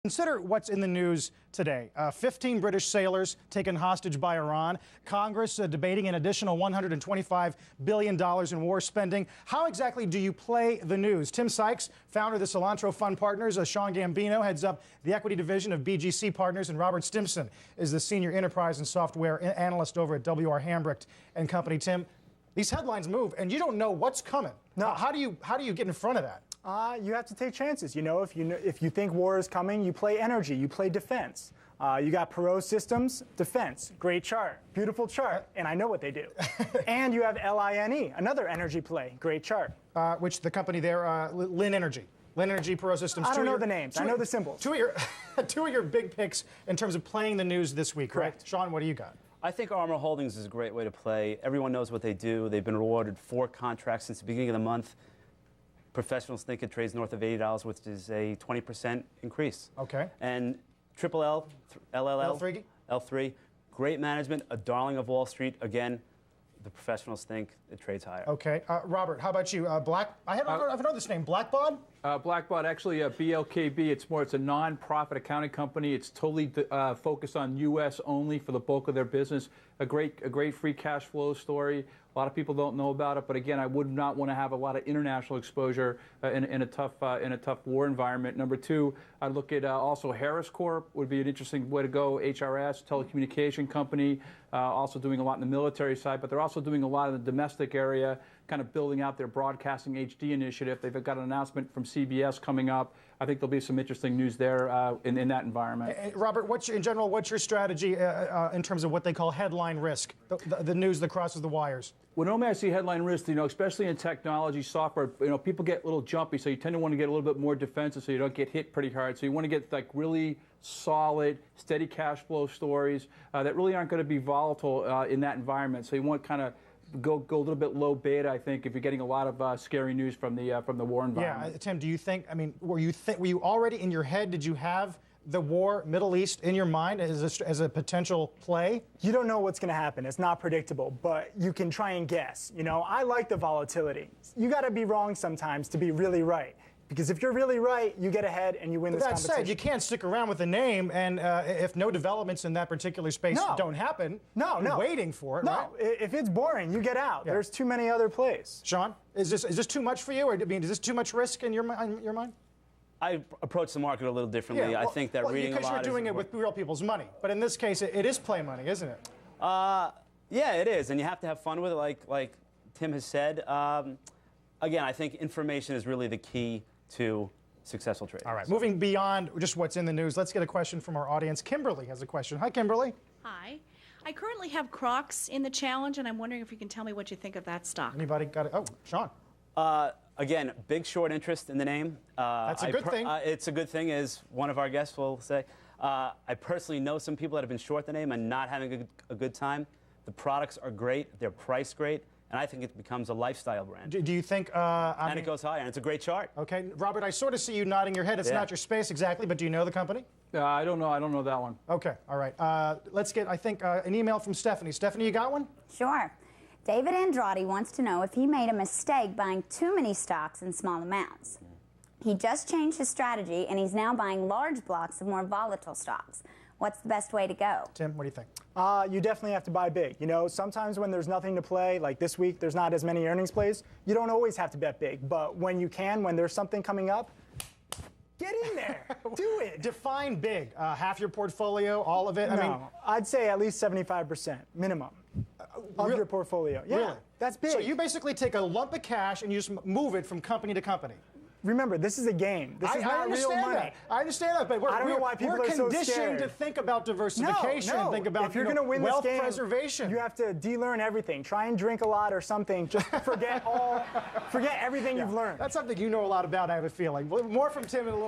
Consider what's in the news today. 15 British sailors taken hostage by Iran. Congress debating an additional $125 billion in war spending. How exactly do you play the news? Tim Sykes, founder of the Cilantro Fund Partners. Sean Gambino heads up the equity division of BGC Partners. And Robert Stimson is the senior enterprise and software analyst over at W.R. Hambrecht and Company. Tim, these headlines move, and you don't know what's coming. No. How do you get in front of that? You have to take chances. If you think war is coming, you play energy, you play defense. You got Perot Systems, defense, great chart, beautiful chart, and I know what they do. And you have LINE, another energy play, great chart. Which the company there, Lin Energy. Lin Energy, Perot Systems. I don't know the names. I know the symbols. Two of your big picks in terms of playing the news this week, correct? Sean, what do you got? I think Armor Holdings is a great way to play. Everyone knows what they do. They've been awarded 4 contracts since the beginning of the month. Professionals think it trades north of $80, which is a 20% increase. Okay. And LLL, L3, great management, a darling of Wall Street. Again, the professionals think it trades higher. Okay. Robert, how about you? I've heard this name, Blackbaud? Blackbaud, actually, BLKB. It's a non-profit accounting company. It's totally focused on U.S. only for the bulk of their business. A great free cash flow story. A lot of people don't know about it, but again, I would not want to have a lot of international exposure in a tough war environment. Number 2, I'd look at also Harris Corp would be an interesting way to go. HRS, telecommunication company, also doing a lot in the military side, but they're also doing a lot in the domestic area, kind of building out their broadcasting HD initiative. They've got an announcement from CBS coming up. I think there'll be some interesting news there in that environment. Robert, what's your strategy in terms of what they call headline risk, the news that crosses the wires? Well, normally I see headline risk, especially in technology, software, people get a little jumpy, so you tend to want to get a little bit more defensive so you don't get hit pretty hard. So you want to get like really solid, steady cash flow stories that really aren't going to be volatile in that environment. So you want kind of go a little bit low beta, I think, if you're getting a lot of scary news from the war environment. Yeah, Tim, do you think? I mean, were you already in your head? Did you have the war, Middle East, in your mind as a potential play? You don't know what's going to happen. It's not predictable, but you can try and guess. I like the volatility. You got to be wrong sometimes to be really right. Because if you're really right, you get ahead and you win this competition. That said, you can't stick around with a name, and if no developments in that particular space don't happen, you're waiting for it, right? If it's boring, you get out. Yeah. There's too many other plays. Sean, is this too much for you? Or, is this too much risk in your mind? I approach the market a little differently. I think that reading a lot because you're doing it with real people's money. But in this case, it is play money, isn't it? Yeah, it is. And you have to have fun with it, like Tim has said. Again, I think information is really the key to successful trading. All right, moving beyond just what's in the news, let's get a question from our audience. Kimberly has a question. Hi, Kimberly. Hi. I currently have Crocs in the challenge, and I'm wondering if you can tell me what you think of that stock. Anybody got it? Oh, Sean. Again, big short interest in the name. That's a good thing. It's a good thing, as one of our guests will say. I personally know some people that have been short the name and not having a good time. The products are great. They're priced great. And I think it becomes a lifestyle brand. Do you think... and it goes higher, and it's a great chart. Okay. Robert, I sort of see you nodding your head. It's not your space exactly, but do you know the company? I don't know. I don't know that one. Okay. All right. Let's get, I think, an email from Stephanie. Stephanie, you got one? Sure. David Andrade wants to know if he made a mistake buying too many stocks in small amounts. He just changed his strategy, and he's now buying large blocks of more volatile stocks. What's the best way to go? Tim, what do you think? You definitely have to buy big. Sometimes when there's nothing to play, like this week, there's not as many earnings plays, you don't always have to bet big. But when you can, when there's something coming up, get in there. Do it. Define big. Half your portfolio, all of it? No, I'd say at least 75% minimum of your portfolio. Yeah, really? That's big. So you basically take a lump of cash and you just move it from company to company. Remember, this is a game. This is not real money. I understand that, but I don't know why people are so scared. We're conditioned to think about diversification, no. think about if you're going to win wealth this game, preservation. You have to de-learn everything. Try and drink a lot or something. Just forget everything you've learned. That's something you know a lot about, I have a feeling. More from Tim in a little